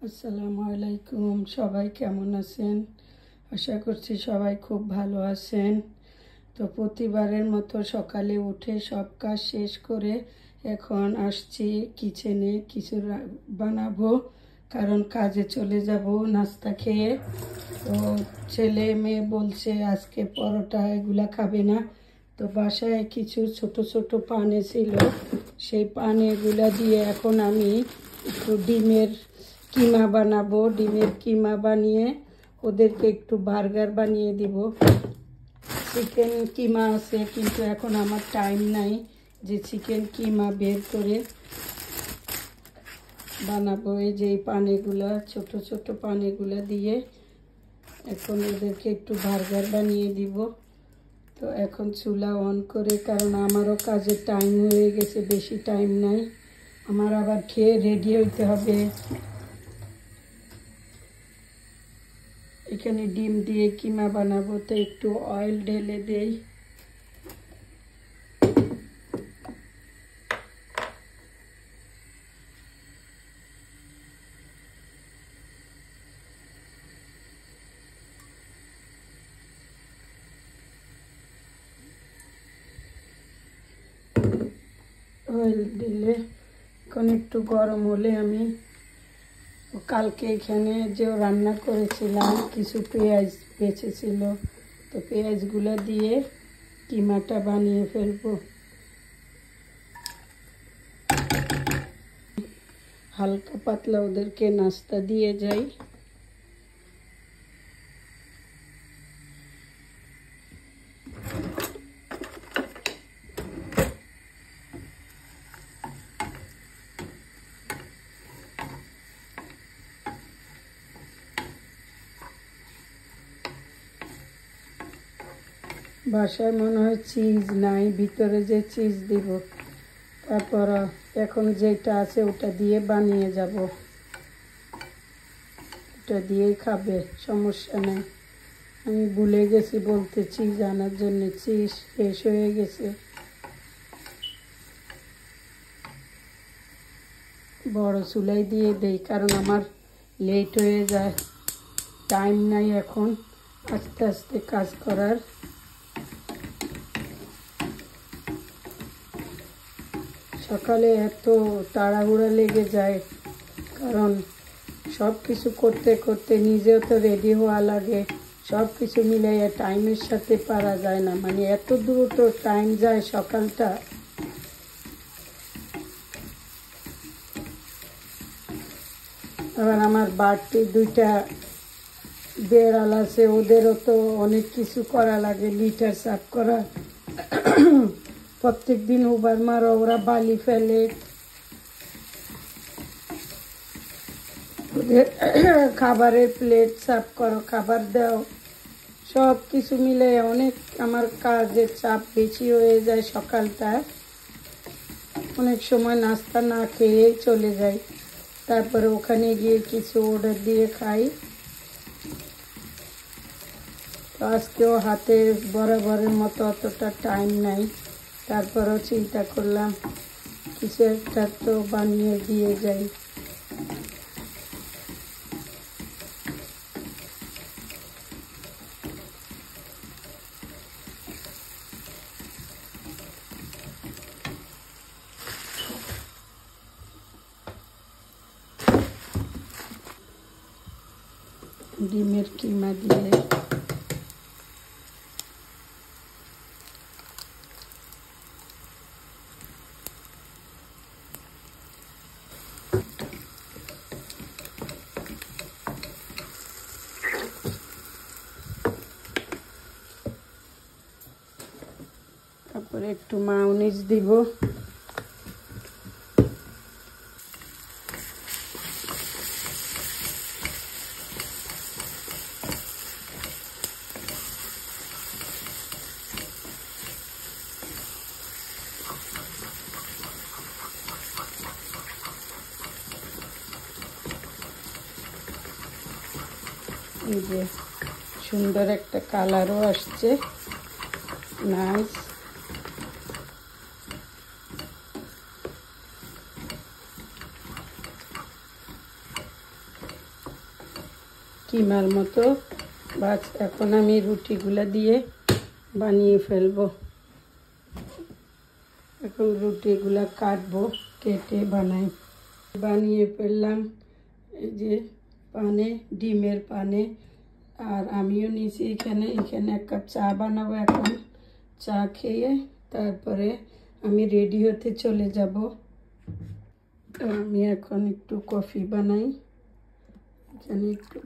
আসসালামু আলাইকুম। সবাই কেমন আছেন? আশা করছি সবাই খুব ভালো আছেন। তো প্রতিবারের মতো সকালে উঠে সব কাজ শেষ করে এখন আসছি কিচেনে কিছু বানাবো, কারণ কাজে চলে যাব নাস্তা খেয়ে। তো ছেলে মেয়ে বলছে আজকে পরোটা এগুলা খাবে না, তো বাসায় কিছু ছোট ছোট পান ছিল, সেই পান এগুলা দিয়ে এখন আমি একটু ডিমের কিমা বানাবো। ডিমের কিমা বানিয়ে ওদেরকে একটু বার্গার বানিয়ে দিব। চিকেন কিমা আছে, কিন্তু এখন আমার টাইম নাই যে চিকেন কিমা বের করে বানাবো। এই যে এই পানেগুলা, ছোট ছোট পানেগুলা দিয়ে এখন ওদেরকে একটু বার্গার বানিয়ে দিব। তো এখন চুলা অন করে, কারণ আমারও কাজের টাইম হয়ে গেছে, বেশি টাইম নাই আমার, আবার খেয়ে রেডি হইতে হবে। এখানে ডিম দিয়ে কিমা বানাবো, তো একটু অয়েল ঢেলে দেই। অয়েল দিলে এখন একটু গরম হলে আমি কালকে এখানে যে রান্না করেছিলাম কিছু পেঁয়াজ বেঁচেছিল, তো পেঁয়াজগুলো দিয়ে কিমাটা বানিয়ে ফেলবো। হালকা পাতলা ওদেরকে নাস্তা দিয়ে যাই। বাসায় মনে হয় চিজ নাই, ভিতরে যে চিজ দিব, তারপর এখন যেটা আছে ওটা দিয়ে বানিয়ে যাব, ওটা দিয়েই খাবে, সমস্যা নেই। আমি ভুলে গেছি বলতে চিজ আনার জন্য, চিজ শেষ হয়ে গেছে। বড় চুলাই দিয়ে দেই, কারণ আমার লেট হয়ে যায়, টাইম নাই এখন আস্তে আস্তে কাজ করার। সকালে এত তাড়াহুড়া লেগে যায়, কারণ সব কিছু করতে করতে নিজেও তো রেডি হওয়া লাগে, সব কিছু মিলাইয়া টাইমের সাথে পারা যায় না, মানে এত দ্রুত টাইম যায় সকালটা। আবার আমার বাড়তি দুইটা বেড়াল আছে, ওদেরও তো অনেক কিছু করা লাগে, লিটার সাফ করা, প্রত্যেক দিন উবার মারো, ওরা বালি ফেলে, ওদের খাবারের প্লেট সাফ করো, খাবার দাও, সব কিছু মিলে অনেক আমার কাজের চাপ বেশি হয়ে যায় সকালটায়। অনেক সময় নাস্তা না খেয়েই চলে যাই, তারপরে ওখানে গিয়ে কিছু অর্ডার দিয়ে খাই। তো আজকেও হাতে বরাবরের মতো অতটা টাইম নাই, তারপরেও চিন্তা করলাম কিছু একটা তো বানিয়ে দিয়ে যাই। ডিমের কিমা দিয়ে তারপরে একটু মায়োনিজ দিব। এই যে সুন্দর একটা কালারও আসছে, নাইস। কিমার মতো। বাস এখন আমি রুটিগুলো দিয়ে বানিয়ে ফেলবো। এখন রুটিগুলো কাটবো, কেটে বানিয়ে ফেললাম। এই যে পানে, ডিমের পানে। আর আমিও নিয়েছি এখানে 1 কাপ চা বানাবো। এখন চা খেয়ে তারপরে আমি রেডি হতে চলে যাব। তো আমি এখন একটু কফি বানাই। এখানে একটু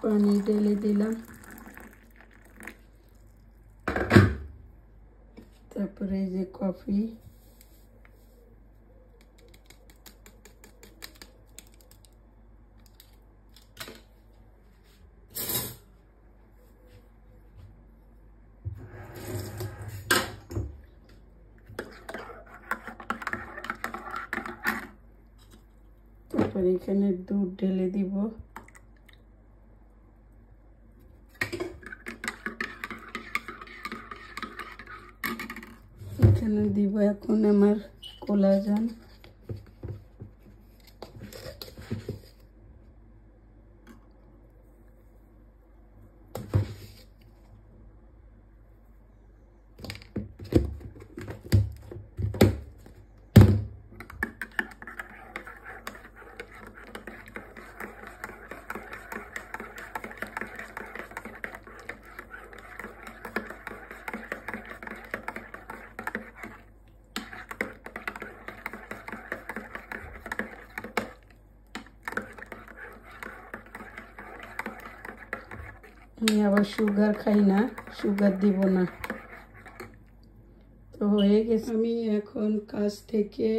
পানি ঢেলে দিলাম, তারপরে এই যে কফি। তারপরে এখানে দুধ ঢেলে দিব। এখানে দিব এখন আমার কোলাজেন। আমি আবার সুগার খাই না, সুগার দিব না। তো হয়ে গেছে। আমি এখন কাজ থেকে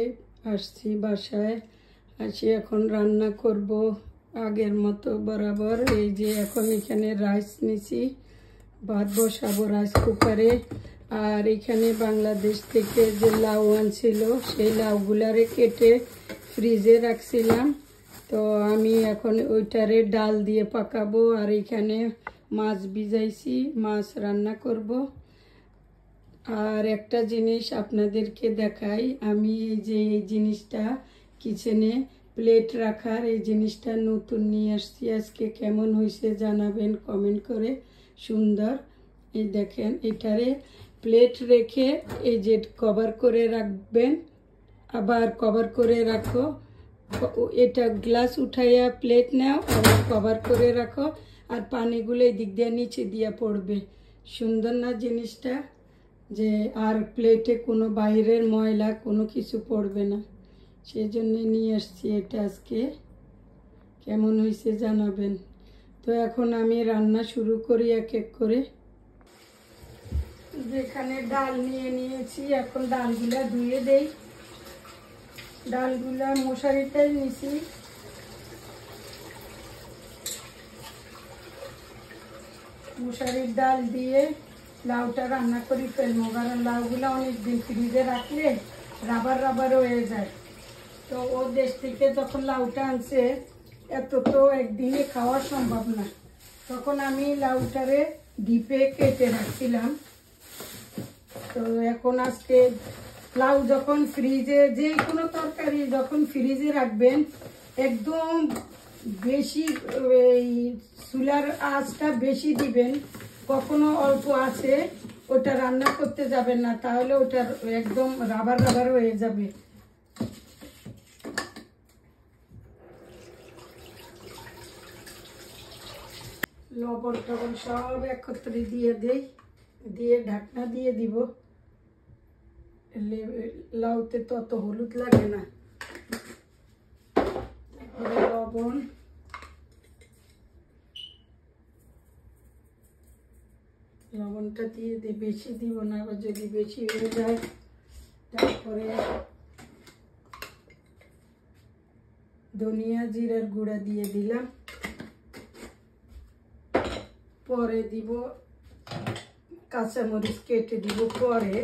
আসছি বাসায়, এখন রান্না করব আগের মতো বরাবর। এই যে এখন এখানে রাইস নিছি, ভাত বসাবো রাইস কুকারে। আর এখানে বাংলাদেশ থেকে যে লাউ আনছিল, সেই লাউগুলারে কেটে ফ্রিজে রাখছিলাম। তো আমি এখন ওইটারে ডাল দিয়ে পাকাবো। আর এখানে মাছ ভিজাইছি, মাছ রান্না করব। আর একটা জিনিস আপনাদেরকে দেখাই, আমি এই যে এই জিনিসটা কিচেনে প্লেট রাখার এই জিনিসটা নতুন নিয়ে আসছি। আজকে কেমন হয়েছে জানাবেন কমেন্ট করে। সুন্দর। এই দেখেন, এটারে প্লেট রেখে এই যে কভার করে রাখবেন, আবার কভার করে রাখো। এটা গ্লাস উঠাইয়া প্লেট নাও, আবার কভার করে রাখো। আর পানিগুলো এই দিক দিয়ে নিচে দিয়ে পড়বে। সুন্দর না জিনিসটা? যে আর প্লেটে কোনো বাইরের ময়লা কোনো কিছু পড়বে না। সেই জন্যে নিয়ে আসছি এটা আজকে। কেমন হয়েছে জানাবেন। তো এখন আমি রান্না শুরু করি এক এক করে। যেখানে ডাল নিয়ে নিয়েছি, এখন ডালগুলা ধুয়ে দেই। ডালগুলা মশারিটাই নিছি। মশারির ডাল দিয়ে লাউটা রান্না করি ফেলবো, কারণ লাউগুলো অনেকদিন ফ্রিজে রাখলে রাবার রাবার হয়ে যায়। তো ও দেশ থেকে যখন লাউটা আনছে, এত তো একদিনে খাওয়া সম্ভব না। তখন আমি লাউটারে ডিপে কেটে রাখছিলাম। তো এখন আজকে লাউ যখন ফ্রিজে, যে কোনো তরকারি যখন ফ্রিজে রাখবেন, একদম বেশি এই চুলার আঁচটা বেশি দিবেন। কখনো অল্প আছে ওটা রান্না করতে যাবেন না, তাহলে ওটা একদম রাবার রাবার হয়ে যাবে। লবণ টবণ সব একত্রে দিয়ে দেই, দিয়ে ঢাকনা দিয়ে দিব। লাউতে তো অত হলুদ লাগে না। লবণ, লবণটা দিয়ে দিই, বেশি দিব না, আবার যদি বেশি হয়ে যায়। তারপরে ধনিয়া জিরার গুঁড়া দিয়ে দিলাম। পরে দিব কাঁচামরিচ কেটে দিব পরে।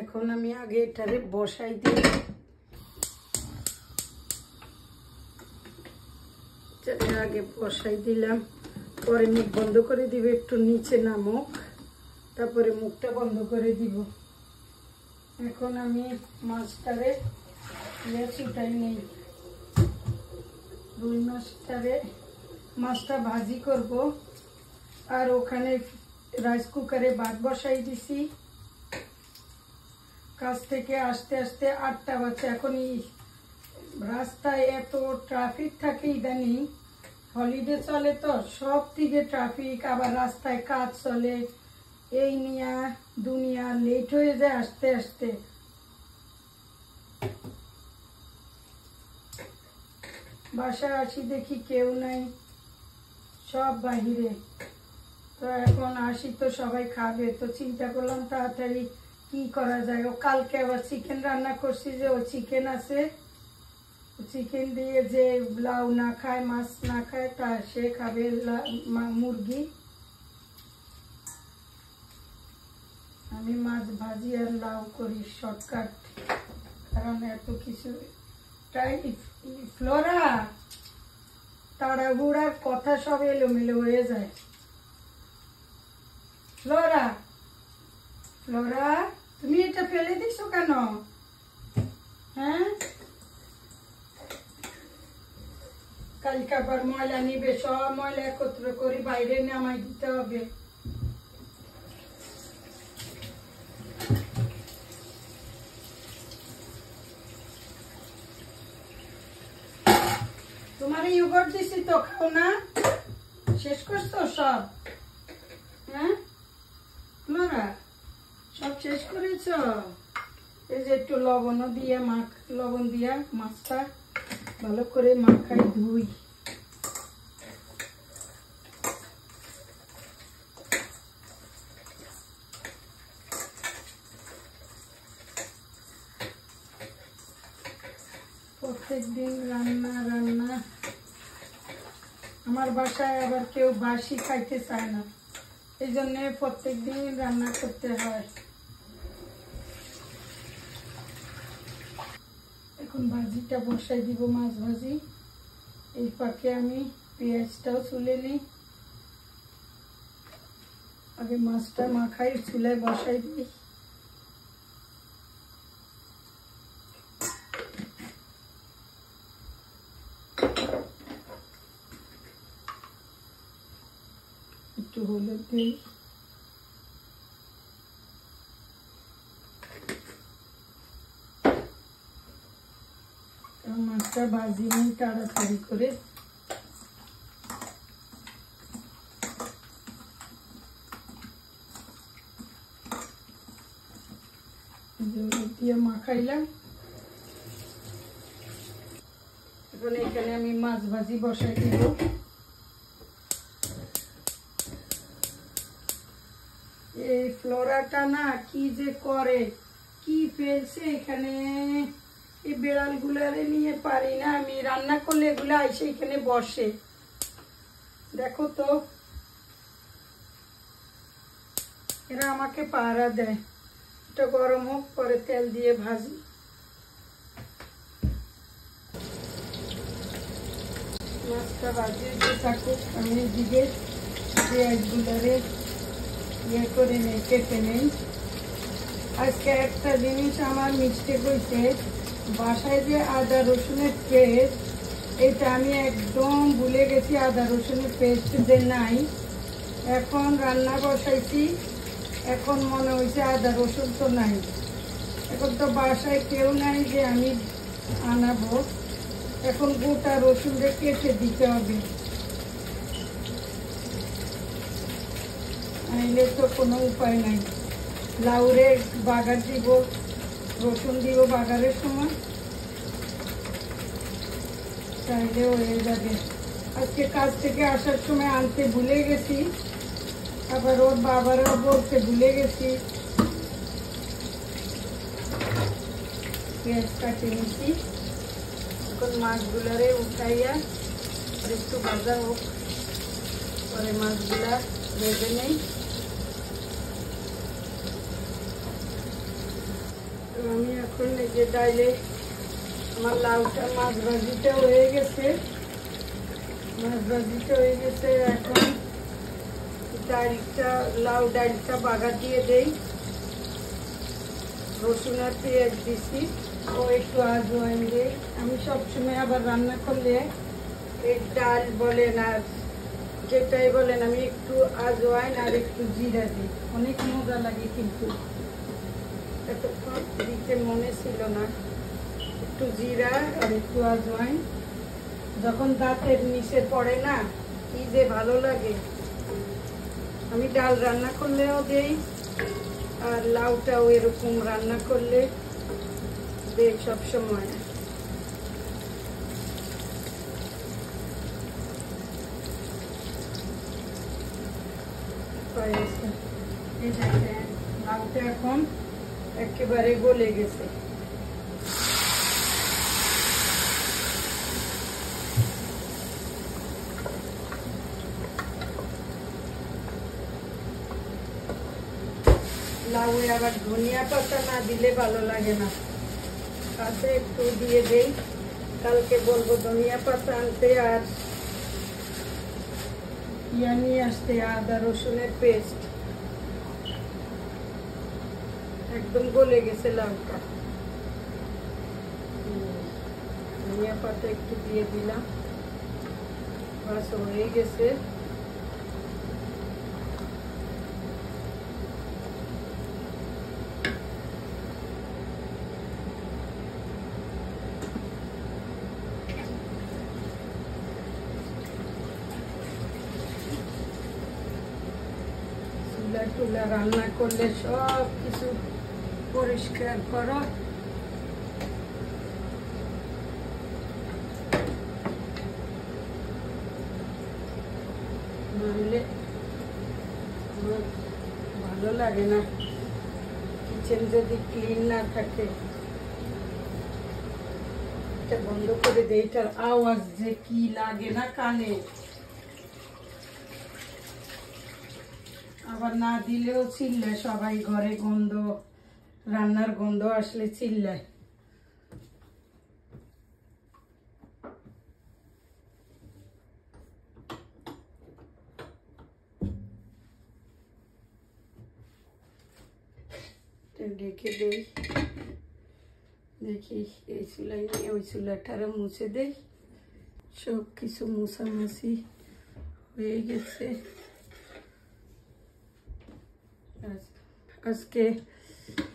এখন আমি আগে এটারে বসাই দিই। আগে বসাই দিলাম, পরে মুখ বন্ধ করে দিব, একটু নিচে নামুক, তারপরে মুখটা বন্ধ করে দিব। এখন আমি মাছটারে লেজ উঠাই নেই। রুই মাছটারে মাছটা ভাজি করব। আর ওখানে রাইস কুকারে ভাত বসাই দিছি। কাজ থেকে আসতে আসতে 8টা বাজে। এখন রাস্তায় এত ট্রাফিক থাকে ইদানিং, হলিডে চলে তো সব দিকে ট্রাফিক, আবার রাস্তায় কাজ চলে, এই নিয়ে দুনিয়া লেট হয়ে যায় আসতে আসতে। বাসায় আসি দেখি কেউ নাই, সব বাহিরে। তো এখন আসি তো সবাই খাবে, তো চিন্তা করলাম তাড়াতাড়ি কি করা যায়। ও কালকে আবার চিকেন রান্না করছি, যে ও চিকেন আছে, চিকেন দিয়ে যে লাউ না খায়, মাছ না খায়, তা সে খাবে মুরগি। আমি মাছ ভাজি আর লাউ করি শর্টকাট, কারণ এত কিছু ফ্লোরা তাড়াহুড়ার কথা সব এলোমেলো হয়ে যায়। ফ্লোরা, ফ্লোরা তুমি এটা ফেলে দিছো কেন? হ্যাঁ, কালকে আবার ময়লা নিবে, সব ময়লা একত্র করে বাইরে নামাই দিতে হবে। তোমার ইয়োগার্ট দিছি তো, খাও না? শেষ করছো সব? হ্যাঁ ফ্লোরা, সব শেষ করেছো? এই যে একটু লবণ দিয়ে লবণ দিয়া মাছটা ভালো করে মাখাই ধুই। প্রত্যেক দিন রান্না রান্না। আমার বাসায় আবার কেউ বাসি খাইতে চায় না, এই জন্য প্রত্যেক দিন রান্না করতে হয়। এখন ভাজিটা বসাই দিব, মাছ ভাজি। এই পাকে আমি পেঁয়াজটাও চুলে নিই, আগে মাছটা মাখাই চুলায় বসাই দিই। একটু হলুদ দিই, মাছটা ভাজি নিই তাড়াতাড়ি করে। হলুদ দিয়ে মাখাইলাম। এখন এখানে আমি মাছ ভাজি বসাই দিব। এই ফ্লোরাটা না কি যে করে, কি ফেলছে এখানে, এই বিড়াল গুলারে নিয়ে পারি না আমি। রান্না করলে এগুলো আইসে এখানে বসে, দেখো তো, এরা আমাকে পাহারা দেয়। এটা গরম হোক, পরে তেল দিয়ে ভাজি। মাছটা ভাজিয়ে থাকুক, আমি এদিকে পেঁয়াজগুলারে ইয়ে করে নেই, কেটে নেই। আজকে একটা জিনিস আমার মিস্টেক হয়েছে, বাসায় যে আদা রসুনের পেস্ট, এটা আমি একদম ভুলে গেছি আদা রসুনের পেস্ট যে নাই। এখন রান্না বসাইছি, এখন মনে হয়েছে আদা রসুন তো নাই। এখন তো বাসায় কেউ নাই যে আমি আনাবো, এখন গোটা রসুনটা কেটে দিতে হবে, নাইলে তো কোনো উপায় নাই। লাউরে বাগার দিব, রসুন দিব বাগারের সময়, চাইলে হয়ে যাবে। আজকে কাজ থেকে আসার সময় আনতে ভুলে গেছি, আবার ওর বাবারও বলতে ভুলে গেছি। পেঁয়াজ কাটে নিচ্ছি, এখন মাছগুলারে উঠাইয়া আর একটু ভাজা হোক, পরে মাছগুলা ভেজে নেই। আমি এখন এই যে ডাইলে আমার লাউটা মাছ ভাজিটা হয়ে গেছে, এখন ডালটা, লাউ ডালটা বাগার দিয়ে দেই। রসুন আর পেঁয়াজ দিছি, ও একটু আজওয়াইন দিই। আমি সবসময় আবার রান্না করলে এই ডাল বলেন আর যেটাই বলেন, আমি একটু আজওয়াইন আর একটু জিরা দিই, অনেক মজা লাগে। কিন্তু এতক্ষণ দিতে মনে ছিল না। একটু জিরা আর একটু আজওয়াইন, যখন দাঁতের নিচে পড়ে না, কি যে ভালো লাগে। আমি ডাল রান্না করলেও দেই, আর লাউটাও এরকম রান্না করলে দেই সবসময়। এই দেখেন লাউটা এখন একেবারে গলে গেছে। লাউয়ে আবার ধনিয়া পাতা না দিলে ভালো লাগে না, সাথে একটু দিয়ে দেই। কালকে বলবো ধনিয়া পাতা আনতে, আর ইয়া নিয়ে আসতে, আদা রসুনের পেস্ট। একদম গলে গেছে লাউটা। ধনিয়া পাতা একটু দিয়ে দিলাম, বাস হয়ে গেছে। চুলা টুলা রান্না করলে সব কিছু পরিষ্কার করো। নাহলে ভালো লাগে না, কিচেন যদি ক্লিন না থাকে। এটা বন্ধ করে দেই, এটার আওয়াজ যে কি লাগে না কানে। আবার না দিলেও চিল্লায় সবাই, ঘরে গন্ধ, রান্নার গন্ধ আসলে চিল্লায়। ঢেকে দেই, দেখি এই চুলাই নিয়ে ওই চুলাটারও মুছে দেই। সব কিছু মুছামুছি হয়ে গেছে। আজকে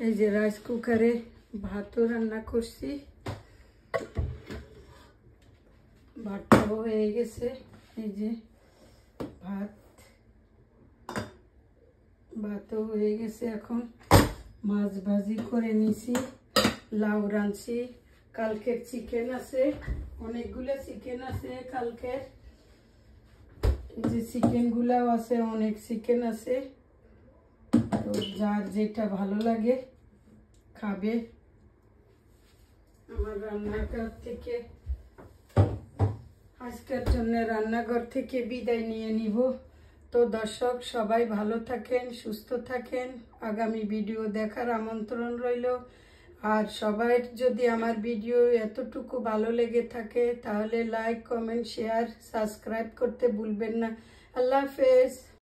এই যে রাইস কুকারে ভাতও রান্না করছি, ভাতটাও হয়ে গেছে। এই যে ভাতও হয়ে গেছে। এখন মাছ ভাজি করে নিছি, লাউ রাঁধছি, কালকের চিকেন আছে, অনেকগুলো চিকেন আছে কালকের। এই যে চিকেন গুলাও আছে, অনেক চিকেন আছে। তো যার যেটা ভালো লাগে খাবে। আমার রান্নাঘর থেকে আজকের জন্য রান্নাঘর থেকে বিদায় নিয়ে নিব। তো দর্শক সবাই ভালো থাকেন, সুস্থ থাকেন। আগামী ভিডিও দেখার আমন্ত্রণ রইল। আর সবাই যদি আমার ভিডিও এতটুকু ভালো লেগে থাকে তাহলে লাইক, কমেন্ট, শেয়ার, সাবস্ক্রাইব করতে ভুলবেন না। আল্লাহ হাফেজ।